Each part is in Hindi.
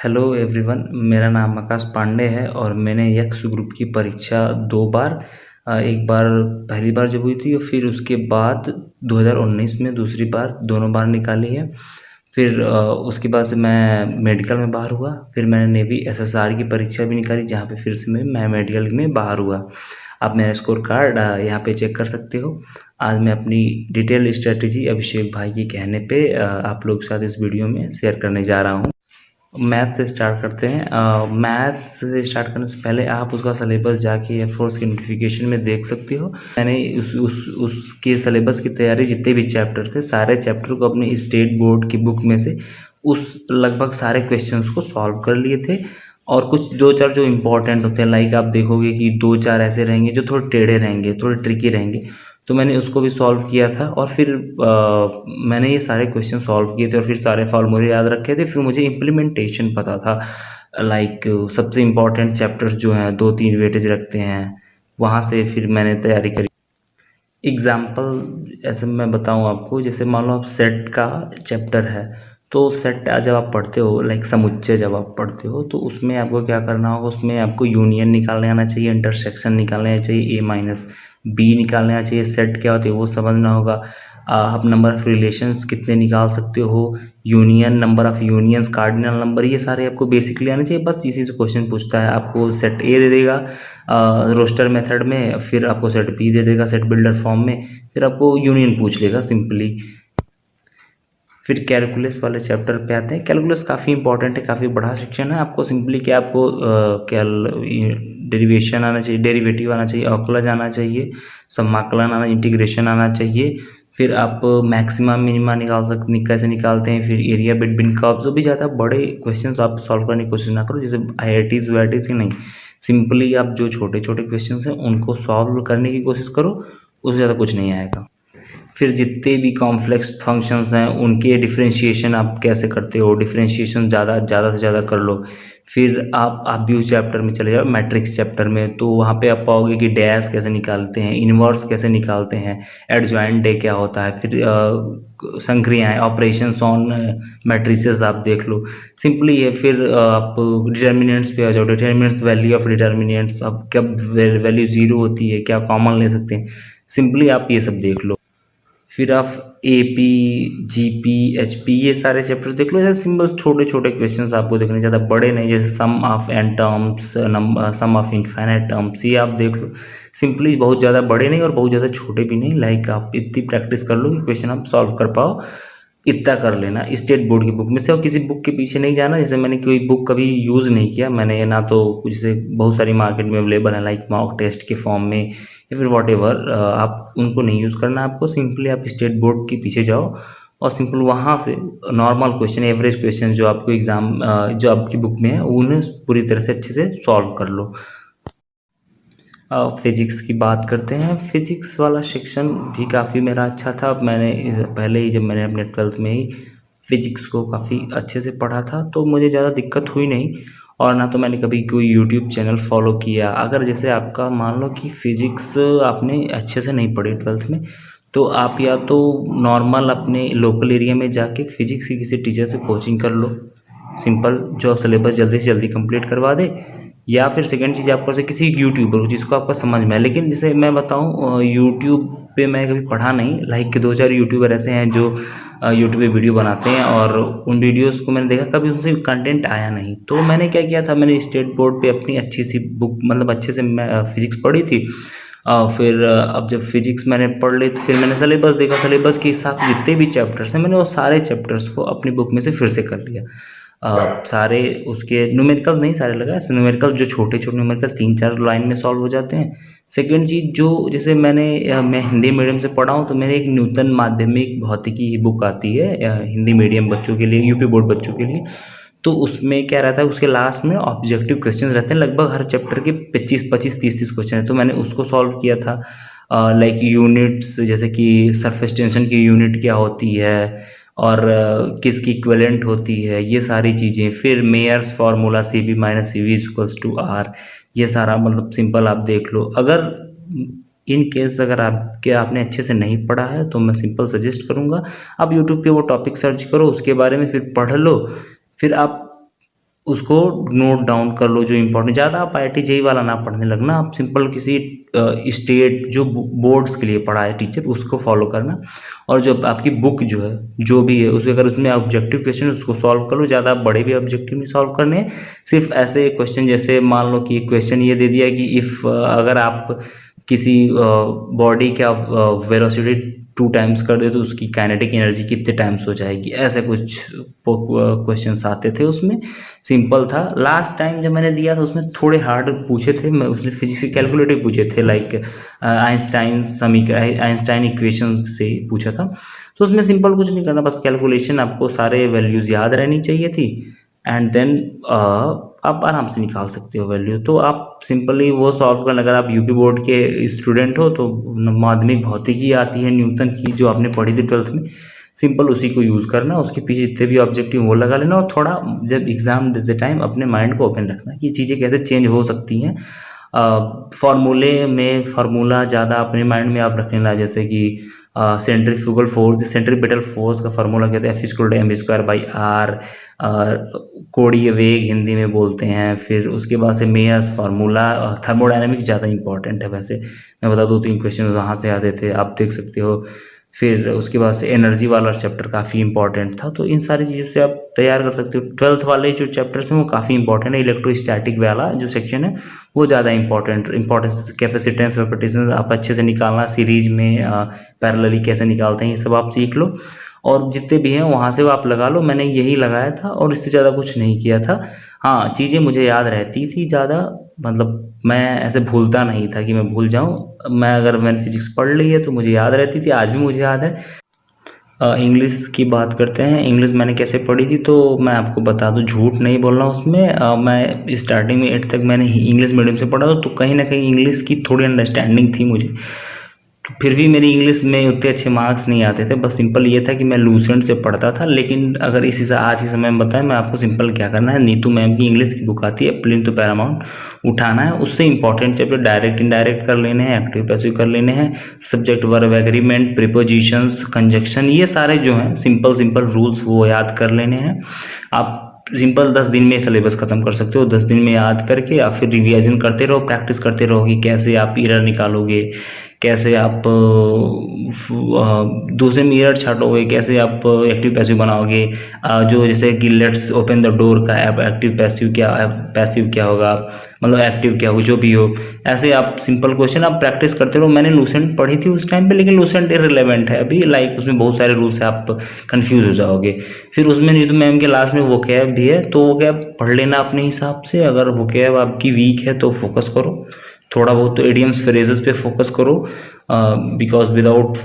हेलो एवरीवन, मेरा नाम आकाश पांडे है और मैंने यक्स ग्रुप की परीक्षा 2 बार एक बार पहली बार जब हुई थी और फिर उसके बाद 2019 में दूसरी बार, दोनों बार निकाली है। फिर उसके बाद से मैं मेडिकल में बाहर हुआ। फिर मैंने नेवी एसएसआर की परीक्षा भी निकाली, जहाँ पे फिर से मैं मेडिकल में बाहर हुआ। आप मेरा स्कोर कार्ड यहाँ पे चेक कर सकते हो। आज मैं अपनी डिटेल स्ट्रेटेजी अभिषेक भाई के कहने पे आप लोग के साथ इस वीडियो में शेयर करने जा रहा हूँ। मैथ से स्टार्ट करते हैं। मैथ से स्टार्ट करने से पहले आप उसका सिलेबस जाके एयरफोर्स के नोटिफिकेशन में देख सकते हो। मैंने उसके सिलेबस की तैयारी, जितने भी चैप्टर थे सारे चैप्टर को अपने स्टेट बोर्ड की बुक में से उस लगभग सारे क्वेश्चंस को सॉल्व कर लिए थे। और कुछ दो चार जो इम्पोर्टेंट होते हैं, लाइक आप देखोगे कि दो चार ऐसे रहेंगे जो थोड़े टेढ़े रहेंगे, थोड़े ट्रिकी रहेंगे, तो मैंने उसको भी सॉल्व किया था। और फिर मैंने ये सारे क्वेश्चन सॉल्व किए थे और फिर सारे फॉर्मूले याद रखे थे। फिर मुझे इम्प्लीमेंटेशन पता था, लाइक सबसे इम्पोर्टेंट चैप्टर्स जो हैं 2-3 वेटेज रखते हैं, वहाँ से फिर मैंने तैयारी करी। एग्ज़ाम्पल ऐसे मैं बताऊँ आपको, जैसे मान लो आप सेट का चैप्टर है, तो सेट जब आप पढ़ते हो, लाइक समुच्चय जब आप पढ़ते हो, तो उसमें आपको क्या करना होगा, उसमें आपको यूनियन निकालने आना चाहिए, इंटरसेक्शन निकालने आना चाहिए, ए माइनस बी निकालने आना चाहिए, सेट क्या होती है वो समझना होगा। आप नंबर ऑफ़ रिलेशंस कितने निकाल सकते हो, union, number of unions, cardinal number, ये सारे आपको बेसिकली आने चाहिए। बस इसी से क्वेश्चन पूछता है। आपको सेट ए दे देगा रोस्टर मेथड में, फिर आपको सेट बी दे देगा सेट बिल्डर फॉर्म में, फिर आपको यूनियन पूछ लेगा सिंपली। फिर कैलकुलस वाले चैप्टर पे आते हैं। कैलकुलस काफ़ी इंपॉर्टेंट है, काफ़ी बड़ा सेक्शन है। आपको सिंपली क्या, आपको डेरिवेशन आना चाहिए, डेरिवेटिव आना चाहिए, अवकलज आना चाहिए, समाकलन आना, इंटीग्रेशन आना चाहिए। फिर आप मैक्सिमा मिनिमा कैसे निकालते हैं, फिर एरिया बिटवीन कर्व्स। जो भी ज़्यादा बड़े क्वेश्चंस आप सॉल्व करने की कोशिश ना करो, जैसे IITs वाईआईटीज की नहीं, सिंपली आप जो छोटे छोटे क्वेश्चंस हैं उनको सॉल्व करने की कोशिश करो, उससे ज़्यादा कुछ नहीं आएगा। फिर जितने भी कॉम्प्लेक्स फंक्शंस हैं उनके डिफरेंशिएशन आप कैसे करते हो, डिफरेंशिएशन ज़्यादा से ज़्यादा कर लो। फिर आप भी उस चैप्टर में चले जाओ, मैट्रिक्स चैप्टर में, तो वहाँ पे आप पाओगे कि डैश कैसे निकालते हैं, इन्वर्स कैसे निकालते हैं, एडजॉइंट डे क्या होता है, फिर संक्रियाएँ, ऑपरेशंस ऑन मैट्रिसेस आप देख लो, सिंपली है। फिर आप डिटर्मिनेंट्स पे आ जाओ, डिटर्मिनेंट्स, वैल्यू ऑफ डिटर्मिनेंट्स, अब कब वैल्यू ज़ीरो होती है, क्या कॉमन ले सकते हैं, सिंपली आप ये सब देख लो। फिर आप AP, GP, HP, ये सारे चैप्टर देख लो। जैसे सिंपल छोटे छोटे क्वेश्चंस आपको देखने, ज़्यादा बड़े नहीं, जैसे sum of n terms, sum of infinite terms, ये आप देख लो। सिंपली बहुत ज़्यादा बड़े नहीं और बहुत ज़्यादा छोटे भी नहीं, लाइक आप इतनी प्रैक्टिस कर लो कि क्वेश्चन आप सॉल्व कर पाओ, इतना कर लेना स्टेट बोर्ड की बुक में से। और किसी बुक के पीछे नहीं जाना, जैसे मैंने कोई बुक कभी यूज़ नहीं किया मैंने, ना तो जैसे बहुत सारी मार्केट में अवेलेबल है, लाइक मॉक टेस्ट के फॉर्म में या फिर वॉटेवर, आप उनको नहीं यूज़ करना। आपको सिंपली आप स्टेट बोर्ड के पीछे जाओ और सिंपल वहाँ से नॉर्मल क्वेश्चन, एवरेज क्वेश्चन जो आपको एग्ज़ाम जो आपकी बुक में है, उन्हें पूरी तरह से अच्छे से सॉल्व कर लो। फिज़िक्स की बात करते हैं। फिज़िक्स वाला सेक्शन भी काफ़ी मेरा अच्छा था। मैंने पहले ही, जब मैंने अपने 12th में ही फिज़िक्स को काफ़ी अच्छे से पढ़ा था, तो मुझे ज़्यादा दिक्कत हुई नहीं। और ना तो मैंने कभी कोई यूट्यूब चैनल फॉलो किया। अगर जैसे आपका मान लो कि फिज़िक्स आपने अच्छे से नहीं पढ़ी 12th में, तो आप या तो नॉर्मल अपने लोकल एरिया में जाके फिज़िक्स की किसी टीचर से कोचिंग कर लो, सिंपल, जो सिलेबस जल्दी से जल्दी कंप्लीट करवा दे। या फिर सेकंड चीज़ आप कर सकते किसी यूट्यूबर जिसको आपका समझ में आए। लेकिन जैसे मैं बताऊं, यूट्यूब पे मैं कभी पढ़ा नहीं, लाइक 2-4 यूट्यूबर ऐसे हैं जो यूट्यूब पे वीडियो बनाते हैं, और उन वीडियोस को मैंने देखा, कभी उनसे कंटेंट आया नहीं। तो मैंने क्या किया था, मैंने स्टेट बोर्ड पे अपनी अच्छी सी बुक, मतलब अच्छे से मैं फिज़िक्स पढ़ी थी। फिर अब जब फिज़िक्स मैंने पढ़ ली, तो फिर मैंने सिलेबस देखा, सिलेबस के हिसाब से जितने भी चैप्टर्स हैं मैंने वो सारे चैप्टर्स को अपनी बुक में से फिर से कर लिया। सारे उसके न्यूमेरिकल नहीं सारे लगा, न्यूमेरिकल जो छोटे छोटे न्यूमेरिकल 3-4 लाइन में सॉल्व हो जाते हैं। सेकंड चीज़, जो जैसे मैं हिंदी मीडियम से पढ़ा हूँ, तो मेरे एक नूतन माध्यमिक भौतिकी बुक आती है हिंदी मीडियम बच्चों के लिए, यूपी बोर्ड बच्चों के लिए। तो उसमें क्या रहता है, उसके लास्ट में ऑब्जेक्टिव क्वेश्चन रहते हैं, लगभग हर चैप्टर के 25-25, 30-30 क्वेश्चन है। तो मैंने उसको सॉल्व किया था। लाइक यूनिट्स, जैसे कि सरफेस टेंशन की यूनिट क्या होती है और किसकी इक्विवेलेंट होती है, ये सारी चीज़ें। फिर Myers formula CB minus CV equals to R, ये सारा मतलब सिंपल आप देख लो। अगर इन केस अगर आपने अच्छे से नहीं पढ़ा है, तो मैं सिंपल सजेस्ट करूँगा आप यूट्यूब पे वो टॉपिक सर्च करो, उसके बारे में फिर पढ़ लो। फिर आप उसको नोट डाउन कर लो जो इम्पोर्टेंट। ज़्यादा आप IIT JEE वाला ना पढ़ने लगना, आप सिंपल किसी स्टेट जो बोर्ड्स के लिए पढ़ा है टीचर उसको फॉलो करना। और जो आपकी बुक जो है जो भी है उसमें अगर उसमें ऑब्जेक्टिव क्वेश्चन है उसको सॉल्व कर लो। ज़्यादा बड़े भी ऑब्जेक्टिव नहीं सॉल्व करने हैं, सिर्फ ऐसे क्वेश्चन जैसे मान लो कि क्वेश्चन ये दे दिया कि इफ़ अगर आप किसी बॉडी का वेलोसिटी 2 टाइम्स कर दे तो उसकी काइनेटिक एनर्जी कितने टाइम्स हो जाएगी, ऐसे कुछ क्वेश्चंस आते थे उसमें। सिंपल था। लास्ट टाइम जब मैंने दिया था उसमें थोड़े हार्ड पूछे थे, मैं उसने फिजिक्स के कैलकुलेटिव पूछे थे, लाइक आइंस्टाइन इक्वेशन से पूछा था। तो उसमें सिंपल कुछ नहीं करना, बस कैलकुलेशन, आपको सारे वैल्यूज़ याद रहनी चाहिए थी एंड देन आप आराम से निकाल सकते हो वैल्यू। तो आप सिंपली वो सॉल्व करना। अगर आप यूपी बोर्ड के स्टूडेंट हो तो माध्यमिक भौतिकी आती है न्यूटन की जो आपने पढ़ी थी 12th में, सिंपल उसी को यूज़ करना, उसके पीछे जितने भी ऑब्जेक्टिव वो लगा लेना। और थोड़ा जब एग्ज़ाम देते टाइम अपने माइंड को ओपन रखना कि चीज़ें कैसे चेंज हो सकती हैं। फार्मूले में फार्मूला ज़्यादा अपने माइंड में आप रखने ना, जैसे कि सेंट्रीफ्यूगल फोर्स, सेंट्रीपिटल फोर्स का फार्मूला कहते हैं F=mv²/r, कोणीय वेग हिंदी में बोलते हैं। फिर उसके बाद से मेयर्स फार्मूला, थर्मोडायनेमिक्स ज़्यादा इंपॉर्टेंट है वैसे, मैं बता दूँ 3 क्वेश्चन वहाँ से आते थे, आप देख सकते हो। फिर उसके बाद से एनर्जी वाला चैप्टर काफ़ी इंपॉर्टेंट था। तो इन सारी चीज़ों से आप तैयार कर सकते हो। 12th वाले जो चैप्टर्स हैं वो काफ़ी इंपॉर्टेंट है। इलेक्ट्रोस्टैटिक वाला जो सेक्शन है वो ज़्यादा इंपॉर्टेंस, कैपेसिटेंस कैपेसिटेंस आप अच्छे से निकालना, सीरीज में पैरेलली कैसे निकालते हैं ये सब आप सीख लो। और जितने भी हैं वहाँ से वो आप लगा लो। मैंने यही लगाया था और इससे ज़्यादा कुछ नहीं किया था। हाँ, चीज़ें मुझे याद रहती थी ज़्यादा, मतलब मैं ऐसे भूलता नहीं था कि मैं भूल जाऊँ। मैंने फिजिक्स पढ़ ली है तो मुझे याद रहती थी, आज भी मुझे याद है। इंग्लिश की बात करते हैं। इंग्लिश मैंने कैसे पढ़ी थी तो मैं आपको बता दूं, झूठ नहीं बोलना उसमें। मैं स्टार्टिंग में 8th तक मैंने इंग्लिश मीडियम से पढ़ा तो कहीं ना कहीं इंग्लिश की थोड़ी अंडरस्टैंडिंग थी मुझे। तो फिर भी मेरी इंग्लिश में उतने अच्छे मार्क्स नहीं आते थे। बस सिंपल ये था कि मैं लूसेंट से पढ़ता था। लेकिन अगर इसी से आज के समय में बताएं, मैं आपको सिंपल क्या करना है, नीतू मैम की इंग्लिश की बुक आती है प्लिंथ टू पैरामाउंट, उठाना है। उससे इंपॉर्टेंट चैप्टर डायरेक्ट इनडायरेक्ट कर लेने हैं, एक्टिव पैसिव कर लेने हैं, subject verb agreement, prepositions, conjunction, ये सारे जो हैं सिंपल रूल्स वो याद कर लेने हैं। आप सिंपल 10 दिन में सिलेबस खत्म कर सकते हो। 10 दिन में याद करके आप फिर रिवीजन करते रहो, प्रैक्टिस करते रहो कि कैसे आप एरर निकालोगे, कैसे आप दूसरे में एरर छाटोगे, कैसे आप एक्टिव पैसिव बनाओगे। जो जैसे कि लेट्स ओपन द डोर का एक्टिव पैसिव क्या, पैसिव क्या होगा, मतलब एक्टिव क्या होगा, जो भी हो, ऐसे आप सिंपल क्वेश्चन आप प्रैक्टिस करते रहो। मैंने लूसेंट पढ़ी थी उस टाइम पे, लेकिन लूसेंट इररिलेवेंट है अभी, लाइक उसमें बहुत सारे रूल्स है, आप कंफ्यूज हो जाओगे। फिर उसमें नीतू मैम के लास्ट में वोकैब भी है, तो वोकैब पढ़ लेना अपने हिसाब से। अगर वोकैब आपकी वीक है तो फोकस करो, थोड़ा बहुत तो एडियम्स फ्रेजेस पे फोकस करो, बिकॉज विदाउट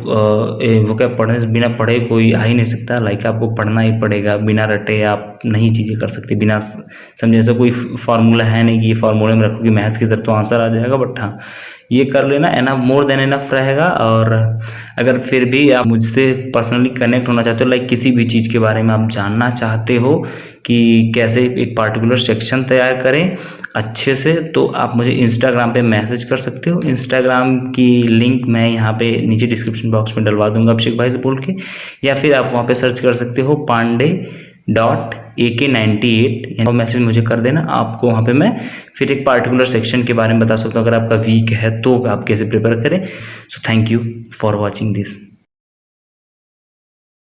वोकैब पढ़ने से, बिना पढ़े कोई आ ही नहीं सकता। लाइक आपको पढ़ना ही पड़ेगा, बिना रटे आप नहीं चीज़ें कर सकते, बिना समझे। ऐसा कोई फार्मूला है नहीं कि ये फार्मूले में रखोगे मैथ्स की तरह तो आंसर आ जाएगा, बट हाँ ये कर लेना, एनफ, मोर देन एनफ रहेगा। और अगर फिर भी आप मुझसे पर्सनली कनेक्ट होना चाहते हो, लाइक किसी भी चीज़ के बारे में आप जानना चाहते हो कि कैसे एक पार्टिकुलर सेक्शन तैयार करें अच्छे से, तो आप मुझे इंस्टाग्राम पे मैसेज कर सकते हो। इंस्टाग्राम की लिंक मैं यहाँ पे नीचे डिस्क्रिप्शन बॉक्स में डलवा दूंगा अभिषेक भाई से बोल के, या फिर आप वहाँ पे सर्च कर सकते हो Pandey.AK98, मैसेज मुझे कर देना। आपको वहाँ पे मैं फिर एक पार्टिकुलर सेक्शन के बारे में बता सकता हूँ, अगर आपका वीक है तो आप कैसे प्रिपेयर करें। So thank you for watching this.